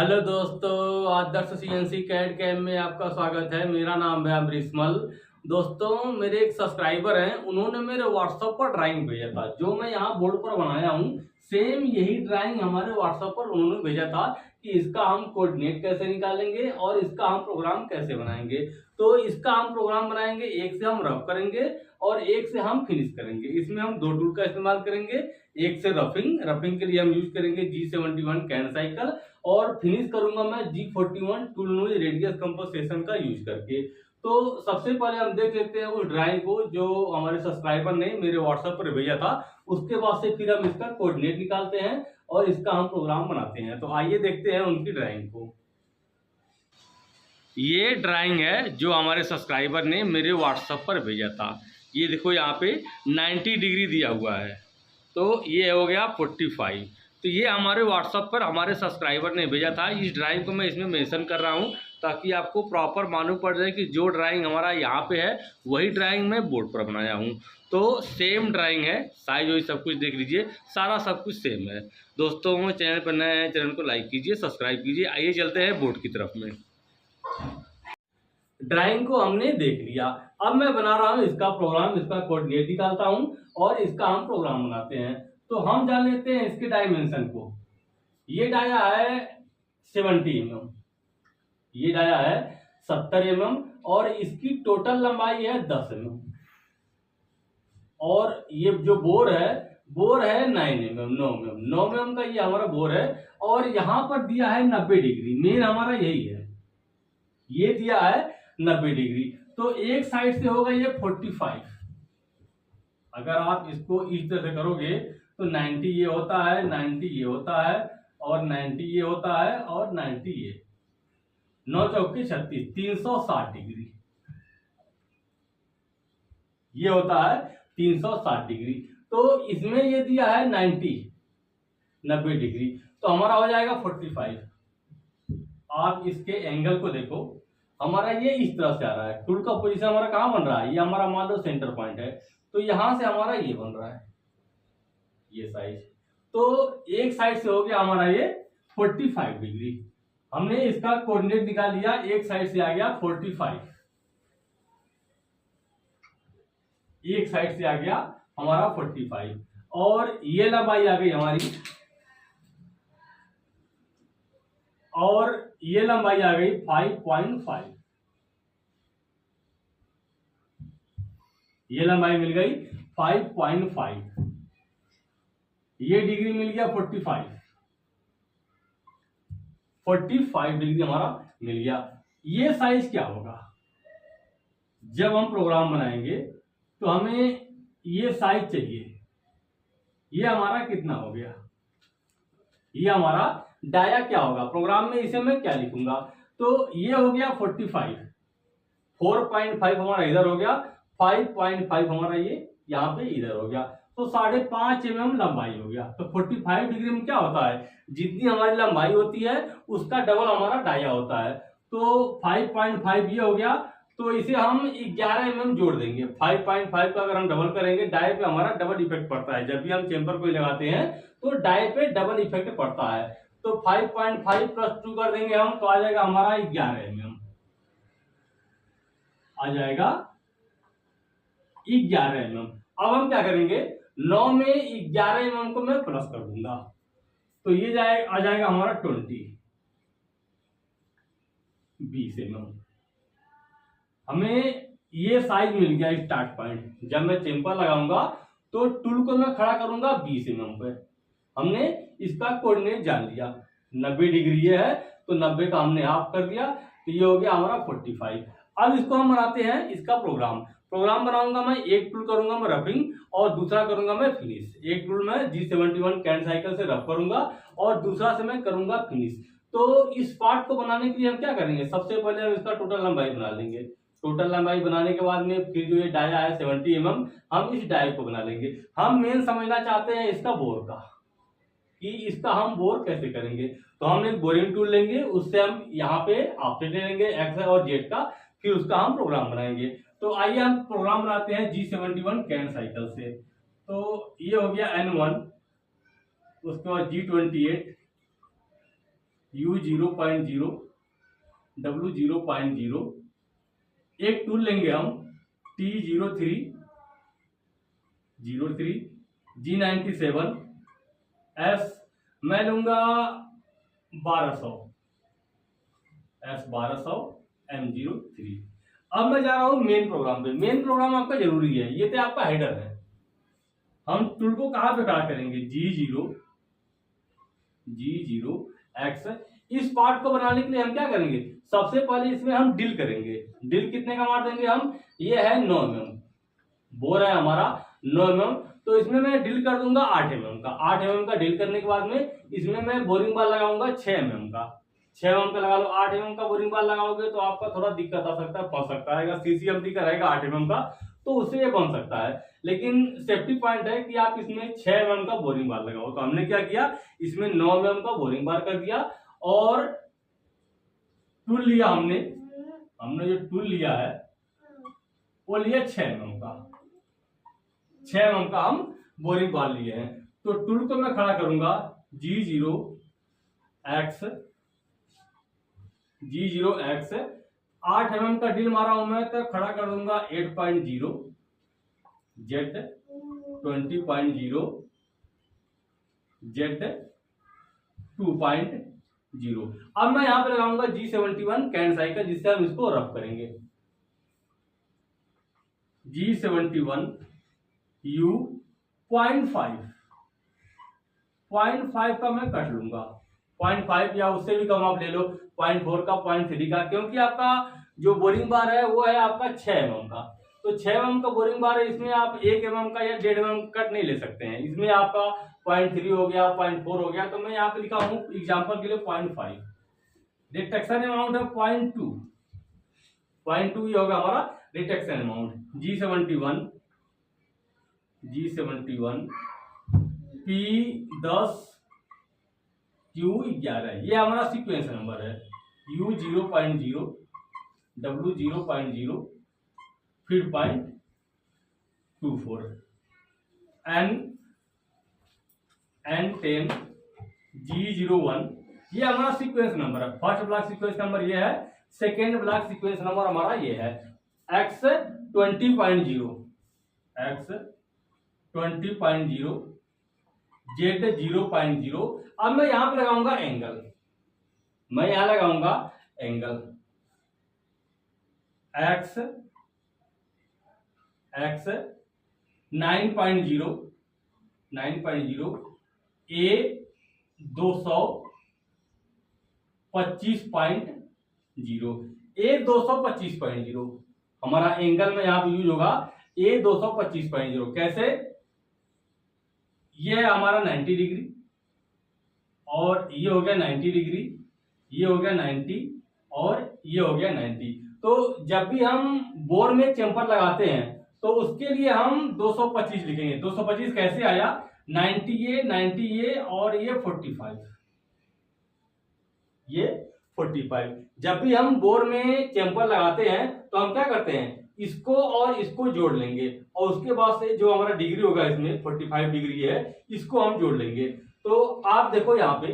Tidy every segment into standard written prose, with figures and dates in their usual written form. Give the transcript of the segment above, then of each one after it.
Hello दोस्तों, आदर्श CNC CAD cam में आपका स्वागत है। मेरा नाम है अमरीश मल। दोस्तों, मेरे एक सब्सक्राइबर हैं, उन्होंने मेरे व्हाट्सएप पर ड्राइंग भेजा था जो मैं यहाँ बोर्ड पर बनाया हूँ। सेम यही ड्राइंग हमारे व्हाट्सएप पर उन्होंने भेजा था कि इसका हम कोऑर्डिनेट कैसे निकालेंगे और इसका हम प्रोग्राम कैसे बनाएंगे। तो इसका हम प्रोग्राम बनाएंगे, एक से हम रफ करेंगे और एक से हम फिनिश करेंगे। इसमें हम दो टूल का इस्तेमाल करेंगे। एक से रफिंग के लिए हम यूज करेंगे G71 कैन साइकिल और फिनिश करूंगा मैं G41 tool nose radius composition का यूज करके। तो सबसे पहले हम देख लेते हैं उस ड्राइंग को जो हमारे सब्सक्राइबर ने मेरे व्हाट्सएप पर भेजा था। उसके बाद से फिर हम इसका कोऑर्डिनेट निकालते हैं और इसका हम प्रोग्राम बनाते हैं। तो आइए देखते हैं उनकी ड्राइंग को। ये ड्राइंग है जो हमारे सब्सक्राइबर ने मेरे व्हाट्सएप पर भेजा था। ये देखो यहाँ पे 90 डिग्री दिया हुआ है, तो ये हो गया 45। तो ये हमारे व्हाट्सएप पर हमारे सब्सक्राइबर ने भेजा था। इस ड्राइंग को मैं इसमें मेंशन कर रहा हूँ ताकि आपको प्रॉपर मालूम पड़ जाए कि जो ड्राइंग हमारा यहाँ पे है वही ड्राइंग मैं बोर्ड पर बनाया हूँ। तो सेम ड्राइंग है, साइज वाइज सब कुछ देख लीजिए, सारा सब कुछ सेम है। दोस्तों, चैनल पर नए हैं, चैनल को लाइक कीजिए, सब्सक्राइब कीजिए। आइए चलते हैं बोर्ड की तरफ में। ड्राइंग को हमने देख लिया, अब मैं बना रहा हूँ इसका प्रोग्राम। इसका कोऑर्डिनेट निकालता हूँ और इसका हम प्रोग्राम बनाते हैं। तो हम जान लेते हैं इसके डायमेंशन को। ये डाया है 70 mm, ये डाया है 70 mm और इसकी टोटल लंबाई है 10 mm। और ये जो बोर है 9 mm, 9 mm का ये हमारा बोर है। और यहां पर दिया है 90 डिग्री, मेन हमारा यही है, ये दिया है 90 डिग्री। तो एक साइड से होगा ये 45। अगर आप इसको इस तरह से करोगे तो 90 ये होता है, 90 ये होता है और 90 ये होता है और 90 ये, 9 चौके 36, 360 डिग्री ये होता है, 360 डिग्री। तो इसमें ये दिया है 90 डिग्री, तो हमारा हो जाएगा 45। आप इसके एंगल को देखो, हमारा ये इस तरह से आ रहा है। टूल का पोजीशन हमारा कहाँ बन रहा है, ये हमारा मान लो सेंटर पॉइंट है, तो यहां से हमारा ये बन रहा है, ये साइज। तो एक साइड से हो गया हमारा ये 45 डिग्री। हमने इसका कोऑर्डिनेट निकाल लिया, एक साइड से आ गया 45, एक साइड से आ गया हमारा 45 और ये लंबाई आ गई हमारी, और ये लंबाई आ गई 5.5। ये लंबाई मिल गई 5.5। ये डिग्री मिल गया 45 डिग्री हमारा मिल गया। ये साइज क्या होगा, जब हम प्रोग्राम बनाएंगे तो हमें ये साइज चाहिए। ये हमारा कितना हो गया, ये हमारा डाया क्या होगा प्रोग्राम में, इसे मैं क्या लिखूंगा। तो ये हो गया 45, 4.5 हमारा इधर हो गया, 5.5 हमारा ये यहाँ पे इधर हो गया, तो 5.5 mm लंबाई हो गया। तो 45 डिग्री में क्या होता है, जितनी हमारी लंबाई होती है उसका डबल हमारा डाया होता है। तो 5.5 ये हो गया, तो इसे हम 11 mm जोड़ देंगे। 5.5 का अगर हम डबल करेंगे, डाई पे हमारा डबल इफेक्ट पड़ता है। जब भी हम चेंबर को लगाते हैं तो डाई पे डबल इफेक्ट पड़ता है। तो 5.5 प्लस 2 कर देंगे हम, तो आ जाएगा हमारा 11 mm, आ जाएगा 11 mm। अब हम क्या करेंगे, 9 में 11 mm को मैं प्लस कर दूंगा, तो ये आ जाएगा हमारा 20 mm। हमें ये साइज मिल गया स्टार्ट पॉइंट। जब मैं चेंपर लगाऊंगा तो टूल को मैं खड़ा करूंगा 20 mm पे। हमने इसका कोऑर्डिनेट जान लिया, 90 डिग्री ये है, तो 90 का हमने हाफ कर दिया, तो ये हो गया हमारा 45। अब इसको हम बनाते हैं इसका प्रोग्राम बनाऊंगा मैं। एक टूल करूंगा मैं रफिंग और दूसरा करूंगा मैं फिनिश। एक टूल मैं G71 कैन साइकिल से रफ करूंगा और दूसरा से मैं करूंगा फिनिश। तो इस पार्ट को बनाने के लिए हम क्या करेंगे, सबसे पहले हम इसका टोटल लंबाई बना लेंगे। टोटल लंबाई बनाने के बाद में फिर जो ये डाया है 70 mm, हम इस डाय को बना लेंगे। हम मेन समझना चाहते हैं इसका बोर का, कि इसका हम बोर कैसे करेंगे। तो हम एक बोरिंग टूल लेंगे, उससे हम यहाँ पे ऑफसेट ले लेंगे एक्स और जेड का, फिर उसका हम प्रोग्राम बनाएंगे। तो आइए हम प्रोग्राम बनाते हैं G71 कैन साइकिल से। तो ये हो गया N1, उसके बाद G28, U 0.0, W 0.0। एक टूल लेंगे हम T 03, G97, S मैं लूंगा 1200, S1200 M03। अब मैं जा रहा हूं मेन प्रोग्राम पे। मेन प्रोग्राम आपका जरूरी है, ये तो आपका हेडर है। हम टूल को कहां पे खड़ा करेंगे? G0 X। इस पार्ट को बनाने के लिए हम क्या करेंगे? सबसे पहले इसमें हम डिल करेंगे। डिल कितने का मार देंगे हम? ये है 9 mm, बोर है हमारा 9 mm, तो इसमें मैं डिल कर दूंगा 8 mm का। 8 mm का डिल करने के बाद में इसमें मैं बोरिंग बार लगाऊंगा 6 mm का। 6 mm का लगा लो। 8 mm का बोरिंग बार लगाओगे तो आपका थोड़ा दिक्कत आ सकता है, फंस सकता है। CCMP का रहेगा 8 mm का तो उससे ये बन सकता है, लेकिन सेफ्टी पॉइंट है कि आप इसमें 6 mm का बोरिंग बार लगाओ। तो हमने क्या किया, इसमें 9 mm का बोरिंग बार कर दिया और टूल लिया हमने जो टूल लिया है वो लिया 6 mm का। 6 mm का हम बोरिंग बार लिए हैं। तो टूल को मैं खड़ा करूंगा G0 X। 8 mm का डील मारा हूं मैं तो खड़ा कर दूंगा 8.0, Z 20.0, Z 2.0। अब मैं यहां पे लगाऊंगा G71 कैंसाई का, जिससे हम इसको रफ करेंगे। G71 U 0.5 का मैं कट लूंगा। 0.5 या उससे भी कम आप ले लो, 0.4 का, 0.3 का, क्योंकि आपका जो बोरिंग बार है वो है आपका 6 mm का। तो 6 mm का बोरिंग बार है, इसमें आप 1 mm का या 1.5 mm कट नहीं ले सकते हैं। इसमें आपका 0.3 हो गया, 0.4 हो गया, तो मैं यहाँ पे लिखा हूं एग्जाम्पल के लिए 0.5। रिडक्शन अमाउंट है 0.2, 0.2 ये होगा हमारा reduction amount. G71 P10 Q11 ये हमारा सीक्वेंस नंबर है। U 0.0, W 0.0, फिर 0.24, N10 G01 ये हमारा सीक्वेंस नंबर है। फर्स्ट ब्लॉक सीक्वेंस नंबर ये है, सेकेंड ब्लॉक सीक्वेंस नंबर हमारा ये है X 20.0, Z 0.0। अब मैं यहां पे लगाऊंगा एंगल, X 9.0, A 225.0, A 225.0 हमारा एंगल में यहां पे यूज होगा। A 225.0 कैसे? ये है हमारा 90 डिग्री और ये हो गया 90 डिग्री, ये हो गया 90 और ये हो गया 90। तो जब भी हम बोर में चेम्पर लगाते हैं तो उसके लिए हम 225 लिखेंगे। 225 कैसे आया? 90 ये और ये 45, ये 45। जब भी हम बोर में चेम्पर लगाते हैं तो हम क्या करते हैं, इसको और इसको जोड़ लेंगे और उसके बाद से जो हमारा डिग्री होगा इसमें 45 डिग्री है, इसको हम जोड़ लेंगे। तो आप देखो यहाँ पे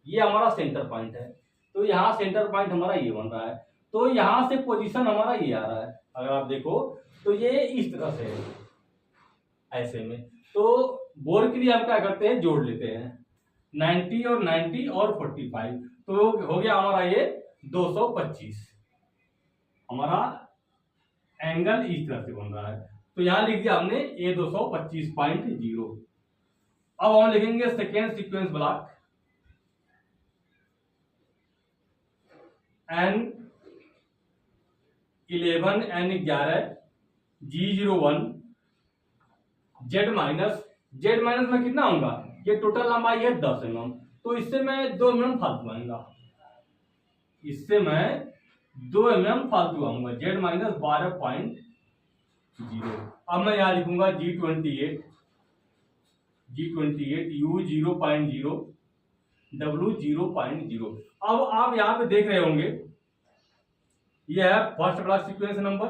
ये हमारा सेंटर पॉइंट है, तो यहाँ सेंटर पॉइंट हमारा ये बन रहा है, तो यहाँ से पोजीशन हमारा ये आ रहा है। अगर आप देखो तो ये इस तरह से है, ऐसे में। तो बोर के लिए हम क्या करते हैं, जोड़ लेते हैं 90 और 90 और 45, तो हो गया हमारा ये 225। हमारा एंगल इस तरह से बन रहा है, तो यहां लिख दिया हमने A 225.0। अब हम लिखेंगे second sequence block N11 N11 G01 Z minus में कितना होगा, ये टोटल लंबाई है 10 mm, तो इससे मैं 2 mm फालतू आऊंगा, इससे मैं 2 mm फालतू आऊंगा। Z minus 12.0। अब मैं यहां लिखूंगा G28 U 0.0, W 0.0। अब आप यहां पे देख रहे होंगे यह है फर्स्ट ब्लॉक सीक्वेंस नंबर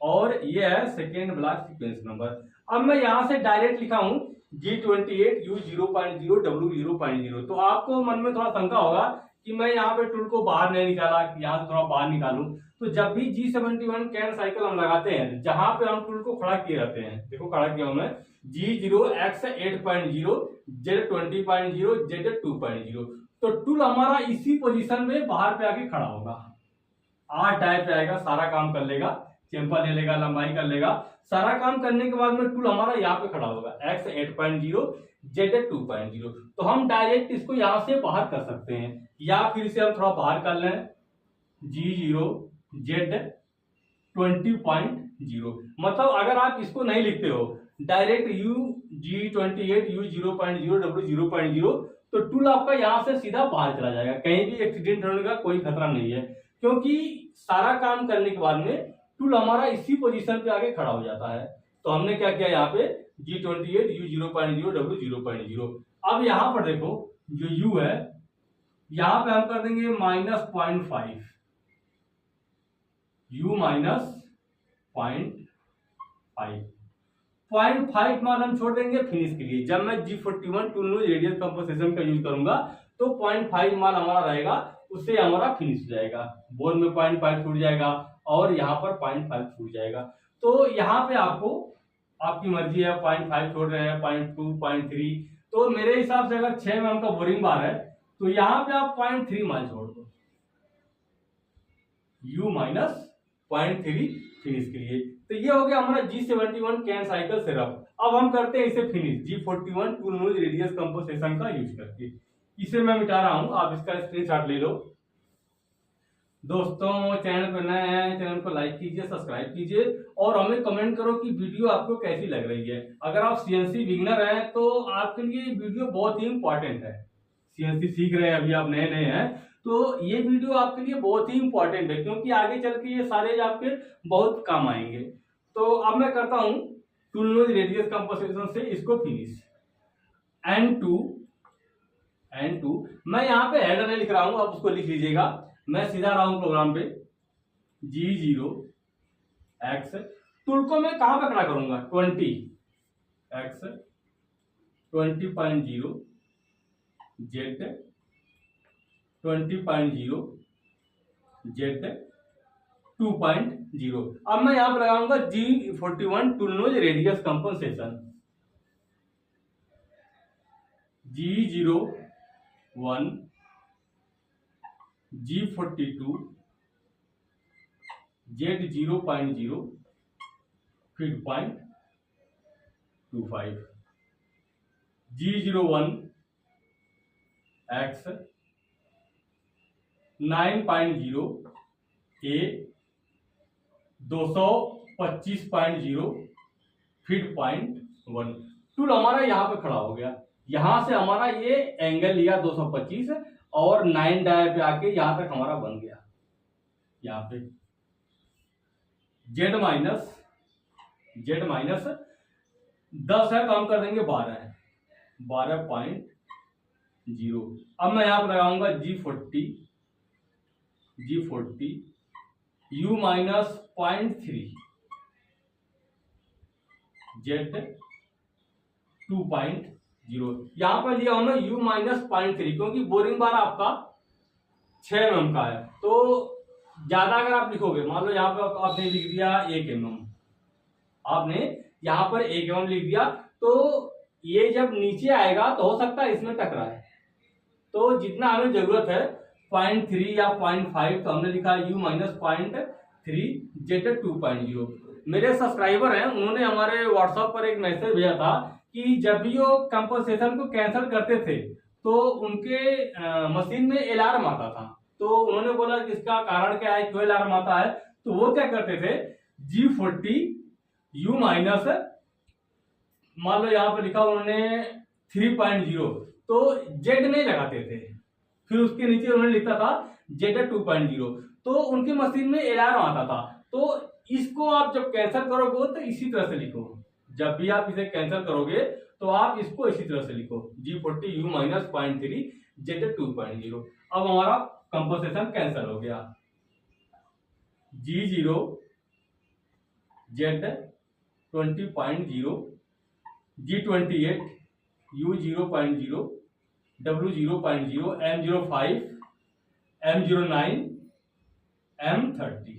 और यह है सेकेंड ब्लॉक सीक्वेंस नंबर। अब मैं यहाँ से डायरेक्ट लिखा हूं G28 U 0.0 W 0.0। तो आपको मन में थोड़ा शंका होगा कि मैं यहाँ पे टूल को बाहर नहीं निकाला, यहाँ से थोड़ा बाहर निकालूं। तो जब भी G71 कैन साइकिल हम लगाते हैं, जहां पे हम टूल को खड़ा किए रहते हैं, देखो खड़ा किया हूं मैं G0 X 8.0 Z 20.0 Z 2.0। तो टूल हमारा इसी पोजीशन में बाहर पे आके खड़ा होगा, आर टाइप पे आएगा, सारा काम कर लेगा, चैंपर ले लेगा, लंबाई कर लेगा, सारा काम करने के बाद में टूल हमारा यहाँ पे खड़ा होगा X 8.0 Z 2.0। तो हम डायरेक्ट इसको यहाँ से बाहर कर सकते हैं, या फिर से हम थोड़ा बाहर कर लें G0 Z 20.0। मतलब अगर आप इसको नहीं लिखते हो direct U G28 U 0.0 W 0.0, तो टूल आपका यहाँ से सीधा बाहर चला जाएगा, कहीं भी एक्सीडेंट होने का कोई खतरा नहीं है, क्योंकि सारा काम करने के बाद में टूल हमारा इसी पोजीशन पे आके खड़ा हो जाता है। तो हमने क्या किया यहाँ पे G28 U 0.0 W 0.0। अब यहाँ पर देखो जो U है, यहाँ पे हम कर देंगे -0.5, U -0.5 मान हम छोड़ देंगे फिनिश के लिए। जब मैं G41 tool nose radial composition का यूज करूंगा तो 0.5 मान हमारा रहेगा, उससे हमारा फिनिश हो जाएगा। बोर में 0.5 छूट जाएगा और यहाँ पर 0.5 छूट जाएगा। तो यहाँ पे आपको आपकी मर्जी है, 0.5 छोड़ रहे हैं, 0.2 0.3। तो मेरे हिसाब से अगर 6 mm का बोरिंग बार है तो यहाँ पे आप 0.3 मान छोड़ दो, U -0.3 फिनिश के लिए। तो ये हो गया हमारा G71 कैन साइकिल सिर्फ। अब हम करते हैं इसे finish G41 tool nose radius composition का यूज करके। इसे मैं मिटा रहा हूं, आप इसका स्क्रीनशॉट ले लो। दोस्तों चैनल पर नए हैं, चैनल को लाइक कीजिए, सब्सक्राइब कीजिए और हमें कमेंट करो कि वीडियो आपको कैसी लग रही है। अगर आप सीएनसी बिगिनर हैं तो आपके लिए वीडियो बहुत ही इंपॉर्टेंट है। सीएनसी सीख रहे हैं, अभी आप नए नए हैं, तो ये वीडियो आपके लिए बहुत ही इंपॉर्टेंट है, क्योंकि आगे चल के ये सारे आपके बहुत काम आएंगे। तो अब मैं करता हूं टूल नोज रेडियस कंपोजिशन से इसको फिनिश। N2 मैं यहाँ पे हेडर नहीं लिख रहा हूं, आप उसको लिख लीजिएगा। मैं सीधा रहा हूं प्रोग्राम पे G0 X टूल को मैं कहां पे खड़ा करूंगा 20 X 20.0 Z 20.0 Z 2.0। अब मैं यहां पर लगाऊंगा G41 tool nose radius compensation G01 G42 Z 0.0 फिर 0.25 G01 X 9.0 A 225.0 फिर 0.1। टूल हमारा यहाँ पे खड़ा हो गया, यहां से हमारा ये एंगल लिया 225 और 9 डाय पे आके यहां तक हमारा बन गया। यहाँ पे Z माइनस 10 है तो हम कर देंगे 12.0। अब मैं यहां पर लगाऊंगा G40 U -0.3 Z 2.0। यहां पर लिया हूं मैं U -0.3 क्योंकि बोरिंग बार आपका 6 mm का है। तो ज्यादा अगर आप लिखोगे, मान लो यहाँ पर आपने लिख दिया 1 mm, आपने यहाँ पर 1 mm लिख दिया, तो ये जब नीचे आएगा तो हो सकता है इसमें टकराए। तो जितना हमें जरूरत है 0.3 या 0.5, तो हमने लिखा U -0.3 Z 2.0। मेरे सब्सक्राइबर हैं, उन्होंने हमारे व्हाट्सएप पर एक मैसेज भेजा था कि जब भी वो कंपोजिशन को कैंसिल करते थे तो उनके मशीन में अलार्म आता था। तो उन्होंने बोला कि इसका कारण क्या है, क्यों अलार्म आता है। तो वो क्या करते थे G40 U माइनस, मान लो यहाँ पे लिखा उन्होंने 3.0, तो Z नहीं लगाते थे, फिर उसके नीचे उन्होंने लिखा था Z 2.0, तो उनकी मशीन में अलार्म आता था। तो इसको आप जब कैंसिल करोगे तो इसी तरह से लिखो, जब भी आप इसे कैंसिल करोगे तो आप इसको इसी तरह से लिखो G40 U -0.3 Z 2.0। अब हमारा कंपोजिशन कैंसिल हो गया। G0 Z 20.0, G28, U 0.0, W 0.0, M05, M09, M30।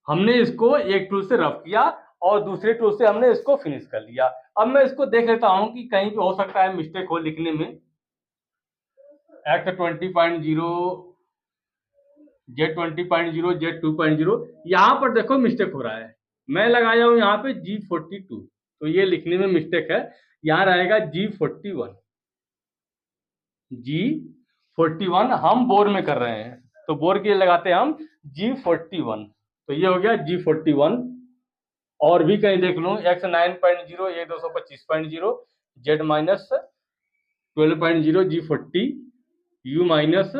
हमने इसको एक टूल से रफ किया और दूसरे टूल से हमने इसको फिनिश कर लिया। अब मैं इसको देख लेता हूं कि कहीं पे हो सकता है मिस्टेक हो लिखने में। X 20.0, Z 20.0, Z 2.0, यहाँ पर देखो मिस्टेक हो रहा है। मैं लगाया हूं यहाँ पे G42, तो ये लिखने में मिस्टेक है। यहाँ रहेगा G41, G41 हम बोर में कर रहे हैं, तो बोर के लिए लगाते हैं हम G41, तो ये हो गया G41। और भी कहीं देख लो, X 9.0, ये 225.0, Z minus 12.0, G40, U minus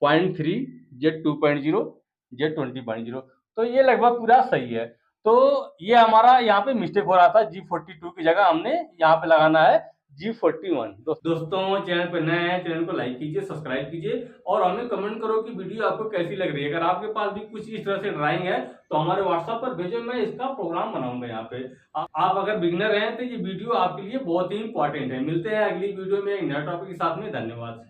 0.3, Z 2.0, Z 20.0, तो ये लगभग पूरा सही है। तो ये हमारा यहाँ पे मिस्टेक हो रहा था, G42 की जगह हमने यहाँ पे लगाना है G41। दोस्तों चैनल पर नए हैं, चैनल को लाइक कीजिए, सब्सक्राइब कीजिए और हमें कमेंट करो कि वीडियो आपको कैसी लग रही है। अगर आपके पास भी कुछ इस तरह से ड्राइंग है तो हमारे व्हाट्सएप पर भेजो, मैं इसका प्रोग्राम बनाऊंगा यहाँ पे। आप अगर बिगिनर हैं तो ये वीडियो आपके लिए बहुत ही इंपॉर्टेंट है। मिलते हैं अगली वीडियो में एक नए टॉपिक के साथ में। धन्यवाद।